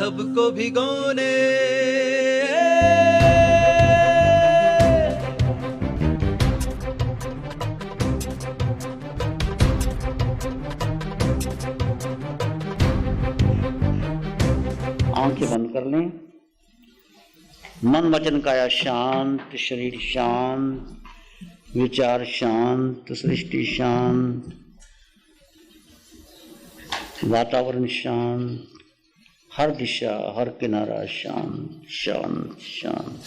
सबको भिगोने। आंखें बंद कर लें। मन वचन काया शांत, शरीर शांत, विचार शांत, सृष्टि शांत, वातावरण शांत, हर दिशा हर किनारा शांत शांत शांत।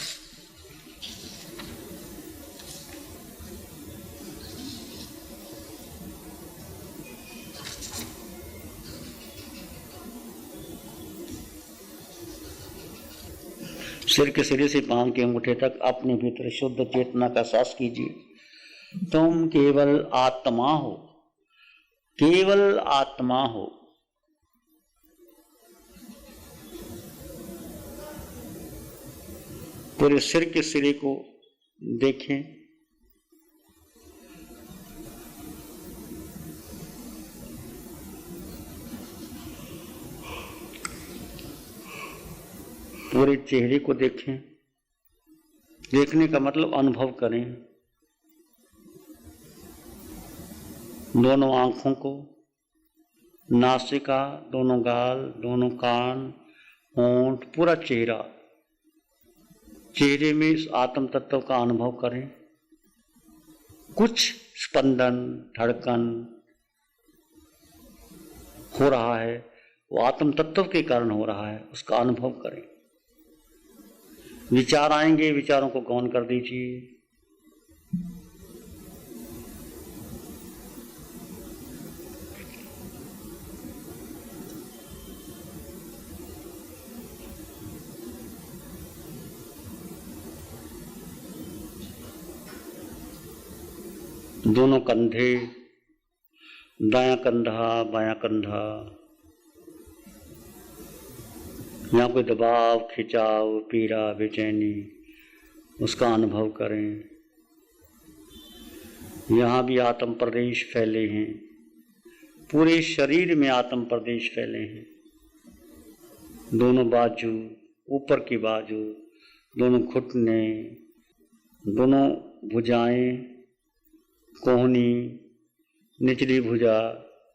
सिर के सिरे से पांव के अंगूठे तक अपने भीतर शुद्ध चेतना का एहसास कीजिए। तुम केवल आत्मा हो, केवल आत्मा हो। पूरे सिर के सिरे को देखें। पूरे चेहरे को देखें। देखने का मतलब अनुभव करें। दोनों आंखों को, नासिका, दोनों गाल, दोनों कान, होंठ, पूरा चेहरा। चेहरे में इस आत्म तत्व का अनुभव करें। कुछ स्पंदन, धड़कन हो रहा है, वो आत्म तत्व के कारण हो रहा है, उसका अनुभव करें। विचार आएंगे, विचारों को गौण कर दीजिए। दोनों कंधे, दायां कंधा, बायां कंधा, यहाँ कोई दबाव, खिंचाव, पीड़ा, बेचैनी, उसका अनुभव करें। यहाँ भी आत्म प्रदेश फैले हैं, पूरे शरीर में आत्म प्रदेश फैले हैं। दोनों बाजू, ऊपर की बाजू, दोनों घुटने, दोनों भुजाएं, कोहनी, निचली भुजा,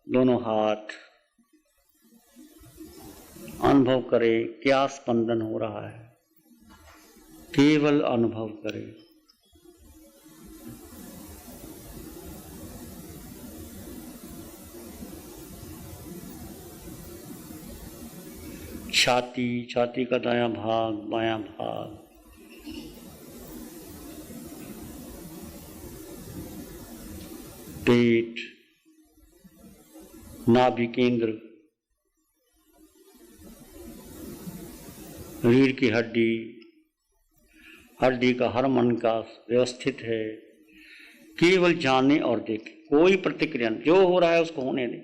दोनों हाथ। अनुभव करें क्या स्पंदन हो रहा है, केवल अनुभव करें। छाती, छाती का दायां भाग, बायां भाग, पेट, नाभि केंद्र, रीढ़ की हड्डी, हड्डी का हर मन का व्यवस्थित है। केवल जाने और देखें, कोई प्रतिक्रिया नहीं, जो हो रहा है उसको होने दें।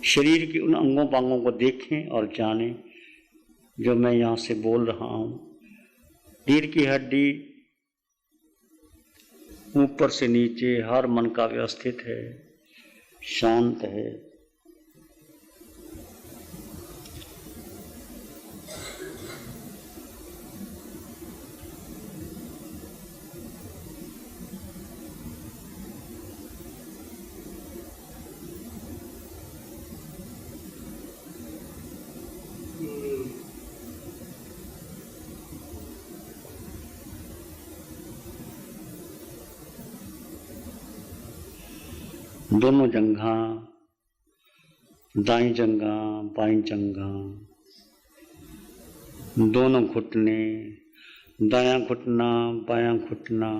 शरीर के उन अंगों पांगों को देखें और जानें जो मैं यहाँ से बोल रहा हूँ। रीढ़ की हड्डी ऊपर से नीचे हर मन का व्यवस्थित है, शांत है। दोनों जंघा, दाईं जंघा, बाईं जंघा, दोनों घुटने, दायां घुटना, बायां घुटना,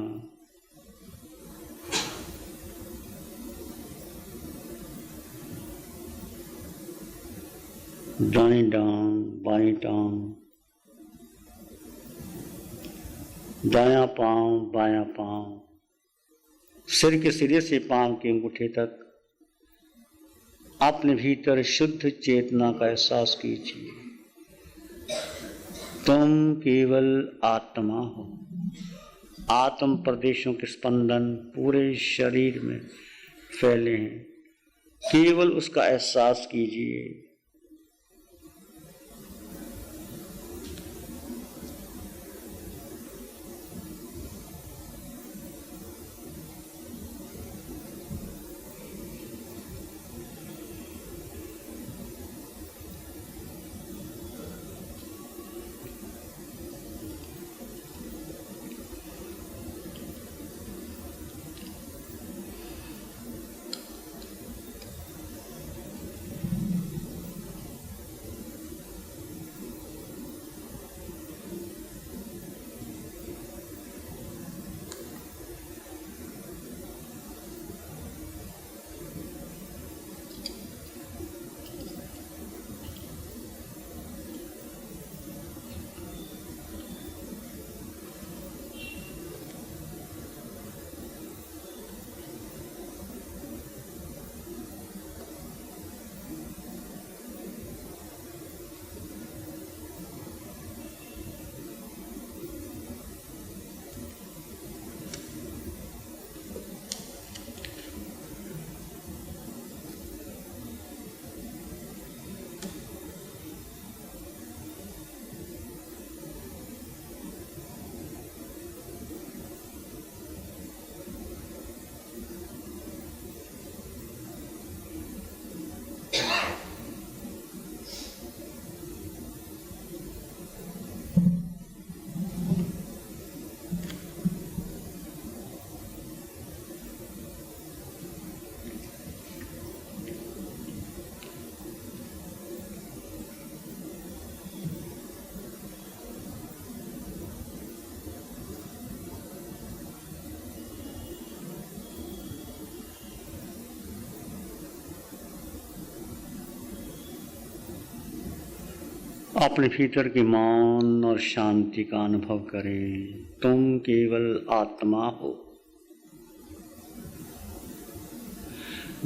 दाईं टांग, बाईं टांग, दायां पांव, बायां पांव, सिर के सिरे से पांव के अंगूठे तक अपने भीतर शुद्ध चेतना का एहसास कीजिए। तुम केवल आत्मा हो। आत्म प्रदेशों के स्पंदन पूरे शरीर में फैले हैं, केवल उसका एहसास कीजिए। अपने भीतर के मौन और शांति का अनुभव करें। तुम केवल आत्मा हो।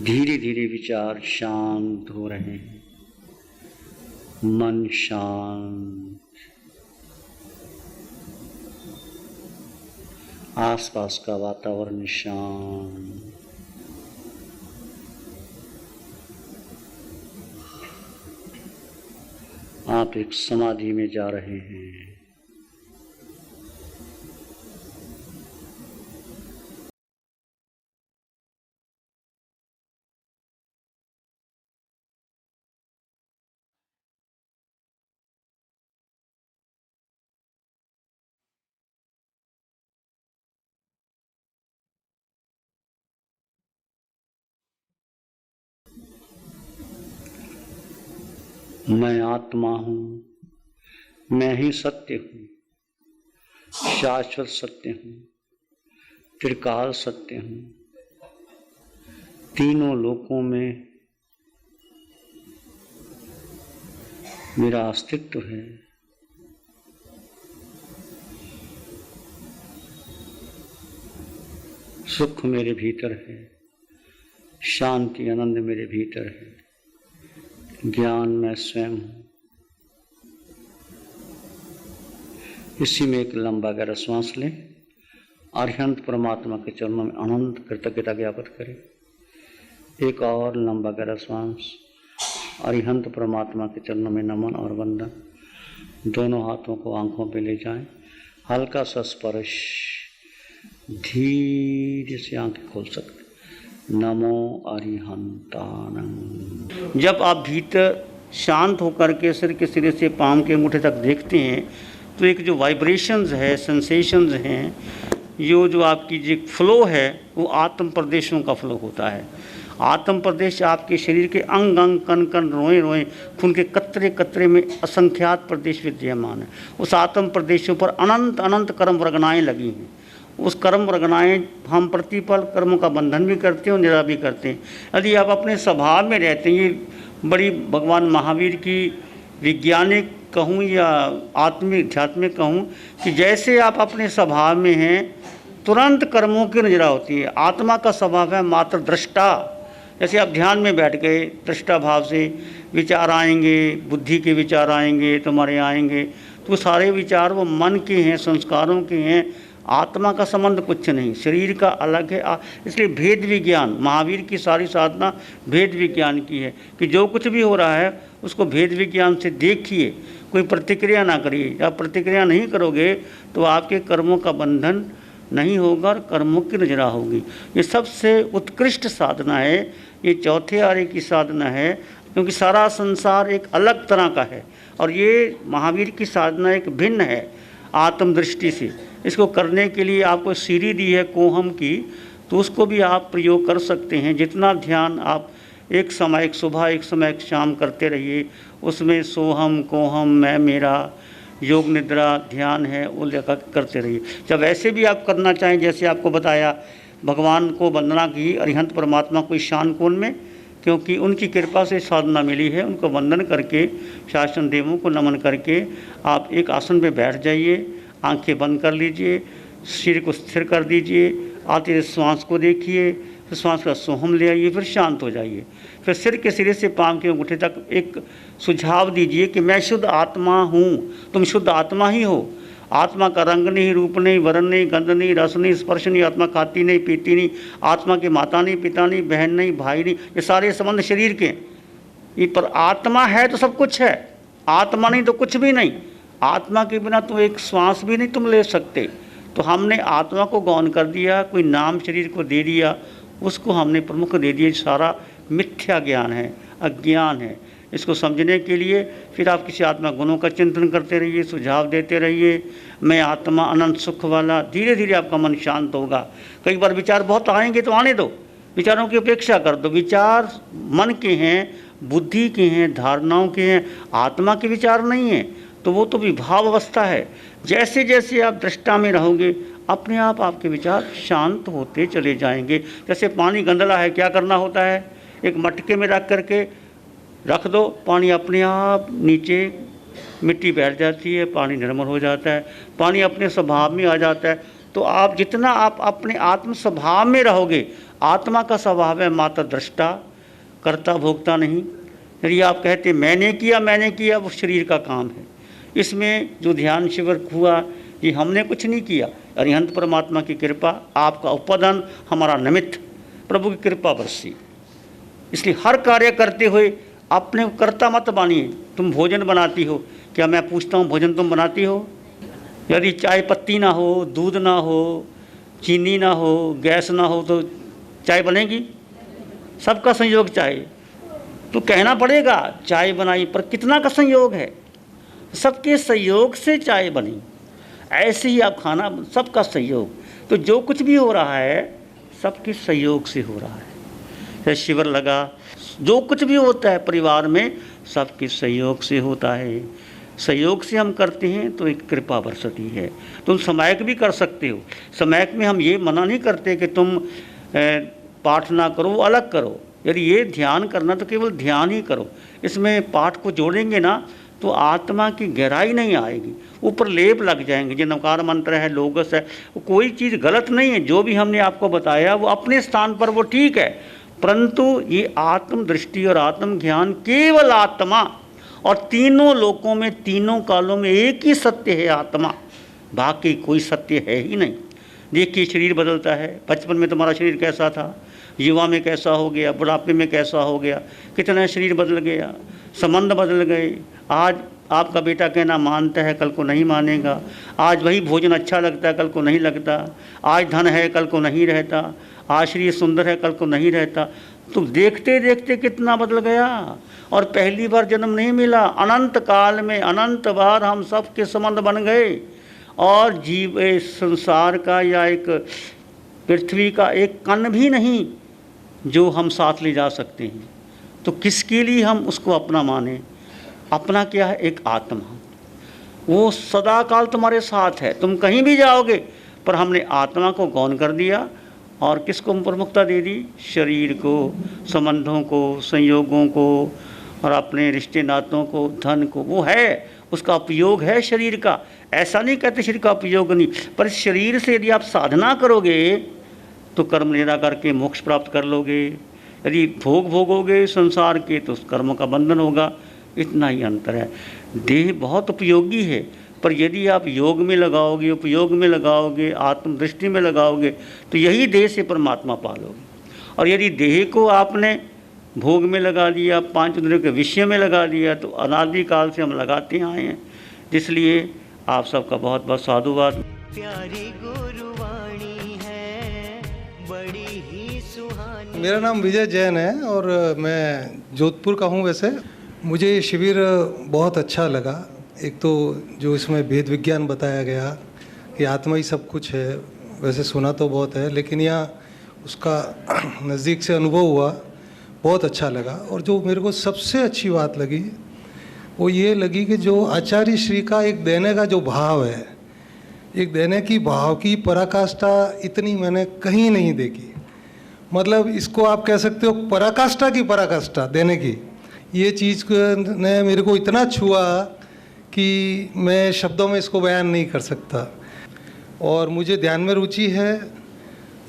धीरे धीरे विचार शांत हो रहे हैं, मन शांत, आसपास का वातावरण शांत। आप एक समाधि में जा रहे हैं। मैं आत्मा हूँ, मैं ही सत्य हूँ, शाश्वत सत्य हूँ, त्रिकाल सत्य हूँ, तीनों लोकों में मेरा अस्तित्व है। सुख मेरे भीतर है, शांति आनंद मेरे भीतर है, ज्ञान मैं स्वयं हूँ। इसी में एक लंबा गहरा श्वास लें। अरिहंत परमात्मा के चरणों में अनंत कृतज्ञता ज्ञापित करें। एक और लंबा गहरा श्वास। अरिहंत परमात्मा के चरणों में नमन और वंदन। दोनों हाथों को आंखों पे ले जाएं। हल्का सा स्पर्श, धीरे से आंखें खोल सकते। नमो अरिहंतानंद। जब आप भीतर शांत होकर के सिर के सिरे से पांव के अंगूठे तक देखते हैं तो एक जो वाइब्रेशंस है, सेंसेशंस हैं, जो आपकी जो फ्लो है वो आत्म प्रदेशों का फ्लो होता है। आत्म प्रदेश आपके शरीर के अंग अंग, कण कण, रोए रोए, खून के कतरे कतरे में असंख्यात प्रदेश विद्यमान है। उस आत्म प्रदेशों पर अनंत अनंत कर्म रगनाएँ लगी हैं। उस कर्म रगनाएँ हम प्रतिपल कर्मों का बंधन भी करते हैं और निरा भी करते हैं। यदि आप अपने स्वभाव में रहते हैं, ये बड़ी भगवान महावीर की वैज्ञानिक कहूँ या आत्मिक आध्यात्मिक कहूँ कि जैसे आप अपने स्वभाव में हैं तुरंत कर्मों की नजरा होती है। आत्मा का स्वभाव है मात्र दृष्टा। जैसे आप ध्यान में बैठ गए, दृष्टा भाव से विचार आएंगे, बुद्धि के विचार आएंगे, तुम्हारे आएंगे, तो सारे विचार वो मन के हैं, संस्कारों के हैं। आत्मा का संबंध कुछ नहीं, शरीर का अलग है। इसलिए भेद विज्ञान, महावीर की सारी साधना भेद विज्ञान की है कि जो कुछ भी हो रहा है उसको भेद विज्ञान से देखिए, कोई प्रतिक्रिया ना करिए। आप प्रतिक्रिया नहीं करोगे तो आपके कर्मों का बंधन नहीं होगा और कर्मों की नजरा होगी। ये सबसे उत्कृष्ट साधना है, ये चौथे आर्य की साधना है, क्योंकि सारा संसार एक अलग तरह का है और ये महावीर की साधना एक भिन्न है आत्मदृष्टि से। इसको करने के लिए आपको सीढ़ी दी है कोहम की, तो उसको भी आप प्रयोग कर सकते हैं। जितना ध्यान आप एक समय एक सुबह एक समय एक शाम करते रहिए, उसमें सोहम कोहम मैं मेरा योग निद्रा ध्यान है वो लेकर करते रहिए। जब ऐसे भी आप करना चाहें, जैसे आपको बताया भगवान को वंदना की अरिहंत परमात्मा को ईशान कोण में, क्योंकि उनकी कृपा से साधना मिली है, उनको वंदन करके शासन देवों को नमन करके आप एक आसन पे बैठ जाइए, आंखें बंद कर लीजिए, सिर को स्थिर कर दीजिए, आते हुए श्वास को देखिए, फिर श्वास का सोहम ले आइए, फिर शांत हो जाइए। फिर सिर के सिरे से पांव के अंगूठे तक एक सुझाव दीजिए कि मैं शुद्ध आत्मा हूँ। तुम शुद्ध आत्मा ही हो। आत्मा का रंग नहीं, रूप नहीं, वर्ण नहीं, गंध नहीं, रस नहीं, स्पर्श नहीं। आत्मा खाती नहीं, पीती नहीं। आत्मा के माता नहीं, पिता नहीं, बहन नहीं, भाई नहीं। ये सारे संबंध शरीर के। ये पर आत्मा है तो सब कुछ है, आत्मा नहीं तो कुछ भी नहीं। आत्मा के बिना तो एक श्वास भी नहीं तुम ले सकते। तो हमने आत्मा को गौण कर दिया, कोई नाम शरीर को दे दिया, उसको हमने प्रमुख दे दिया। सारा मिथ्या ज्ञान है, अज्ञान है। इसको समझने के लिए फिर आप किसी आत्मा गुणों का चिंतन करते रहिए, सुझाव देते रहिए। मैं आत्मा अनंत सुख वाला। धीरे धीरे आपका मन शांत होगा। कई बार विचार बहुत आएंगे तो आने दो, विचारों की उपेक्षा कर दो। विचार मन के हैं, बुद्धि के हैं, धारणाओं के हैं, आत्मा के विचार नहीं है। तो वो तो विभाव अवस्था है। जैसे जैसे आप दृष्टा में रहोगे अपने आप आपके विचार शांत होते चले जाएंगे। जैसे पानी गंदला है, क्या करना होता है, एक मटके में रख करके रख दो, पानी अपने आप नीचे मिट्टी बैठ जाती है, पानी निर्मल हो जाता है, पानी अपने स्वभाव में आ जाता है। तो आप जितना आप अपने आत्म स्वभाव में रहोगे, आत्मा का स्वभाव है मात्र दृष्टा, कर्ता भोक्ता नहीं। यदि आप कहते मैंने किया, वो शरीर का काम है। इसमें जो ध्यान शिविर हुआ ये हमने कुछ नहीं किया, अरिहंत परमात्मा की कृपा, आपका उपादान हमारा निमित्त, प्रभु की कृपा बरसी। इसलिए हर कार्य करते हुए अपने कर्ता मत बानिए। तुम भोजन बनाती हो, क्या मैं पूछता हूँ भोजन तुम बनाती हो? यदि चाय पत्ती ना हो, दूध ना हो, चीनी ना हो, गैस ना हो तो चाय बनेगी? सबका संयोग चाहिए। तो कहना पड़ेगा चाय बनाई, पर कितना का संयोग है? सबके सहयोग से चाय बनी। ऐसे ही आप खाना, सबका सहयोग। तो जो कुछ भी हो रहा है सबके सहयोग से हो रहा है। जैसे शिविर लगा, जो कुछ भी होता है परिवार में सबके सहयोग से होता है। सहयोग से हम करते हैं तो एक कृपा बरसती है। तुम समायक भी कर सकते हो। समायक में हम ये मना नहीं करते कि तुम पाठ ना करो, वो अलग करो। यदि ये ध्यान करना तो केवल ध्यान ही करो। इसमें पाठ को जोड़ेंगे ना तो आत्मा की गहराई नहीं आएगी, ऊपर लेप लग जाएंगे। जो नकार मंत्र है, लोगस है, वो कोई चीज़ गलत नहीं है। जो भी हमने आपको बताया वो अपने स्थान पर वो ठीक है, परंतु ये आत्म दृष्टि और आत्म ज्ञान केवल आत्मा, और तीनों लोकों में तीनों कालों में एक ही सत्य है आत्मा, बाकी कोई सत्य है ही नहीं। देखिए शरीर बदलता है। बचपन में तुम्हारा शरीर कैसा था, युवा में कैसा हो गया, बुढ़ापे में कैसा हो गया, कितना शरीर बदल गया, संबंध बदल गए। आज आपका बेटा कहना मानता है, कल को नहीं मानेगा। आज वही भोजन अच्छा लगता है, कल को नहीं लगता। आज धन है, कल को नहीं रहता। आज शरीर सुंदर है, कल को नहीं रहता। तो देखते देखते कितना बदल गया। और पहली बार जन्म नहीं मिला, अनंत काल में अनंत बार हम सब के संबंध बन गए। और जीव संसार का या एक पृथ्वी का एक कण भी नहीं जो हम साथ ले जा सकते हैं। तो किसके लिए हम उसको अपना माने? अपना क्या है? एक आत्मा, वो सदा काल तुम्हारे साथ है, तुम कहीं भी जाओगे। पर हमने आत्मा को गौण कर दिया और किसको प्रमुखता दे दी? शरीर को, संबंधों को, संयोगों को और अपने रिश्ते नातों को, धन को। वो है, उसका उपयोग है शरीर का। ऐसा नहीं कहते शरीर का उपयोग नहीं, पर शरीर से यदि आप साधना करोगे तो कर्म निरा करके मोक्ष प्राप्त कर लोगे। यदि भोग भोगोगे संसार के तो उस कर्म का बंधन होगा। इतना ही अंतर है। देह बहुत उपयोगी है, पर यदि आप योग में लगाओगे, उपयोग में लगाओगे, आत्मदृष्टि में लगाओगे तो यही देह से परमात्मा पालोगे। और यदि देह को आपने भोग में लगा दिया, पांच इंद्रियों के विषय में लगा दिया, तो अनादिकाल से हम लगाते आए हैं। इसलिए आप सबका बहुत बहुत साधुवाद। प्यारी गुरुवाणी है, बड़ी ही सुहानी। मेरा नाम विजय जैन है और मैं जोधपुर का हूँ। वैसे मुझे ये शिविर बहुत अच्छा लगा। एक तो जो इसमें भेद विज्ञान बताया गया कि आत्मा ही सब कुछ है, वैसे सुना तो बहुत है, लेकिन यहाँ उसका नज़दीक से अनुभव हुआ, बहुत अच्छा लगा। और जो मेरे को सबसे अच्छी बात लगी वो ये लगी कि जो आचार्य श्री का एक देने का जो भाव है, एक देने की भाव की पराकाष्ठा इतनी मैंने कहीं नहीं देखी। मतलब इसको आप कह सकते हो पराकाष्ठा की पराकाष्ठा देने की। ये चीज़ ने मेरे को इतना छुआ कि मैं शब्दों में इसको बयान नहीं कर सकता। और मुझे ध्यान में रुचि है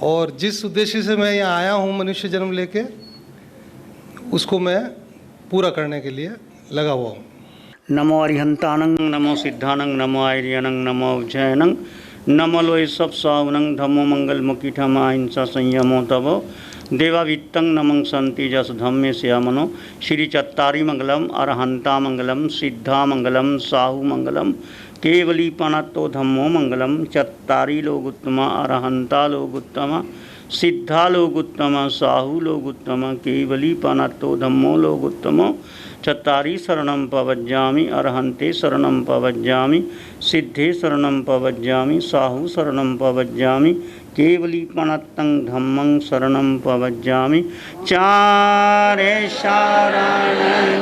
और जिस उद्देश्य से मैं यहाँ आया हूँ मनुष्य जन्म लेके, उसको मैं पूरा करने के लिए लगा हुआ हूँ। नमो अरिहंतानंग, नमो सिद्धानंग, नमो आर्यनंग, नमो उज्जैनंग, नमो लोय सब सावनंग, धम्मो मंगल मुखी ठमा हिंसा संयमो तवो देवावित्तं नमं संति जस धम्मे श्यामनो। श्री चत्तारी मंगलम, अरहंता मंगलम, सिद्धा मंगलम, साहु मंगलम, केवली पणत्तो धम्मो मंगलम। चत्तारी लोग उत्तमा, अरहंता लोग उत्तमा, सिद्धा लोग उत्तमा, साहु लोग उत्तमा, केवली पणत्तो धम्मो लोग उत्तमो। चत्तारी शरणं पवज्जामि, अरहंते शरणं पवज्जामि, सिद्धे शरणं पवज्जामि, साहु शरणं पवज्जामि, केवली पणत्तं धम्मं शरणं पवज्जामि। चारे शरणं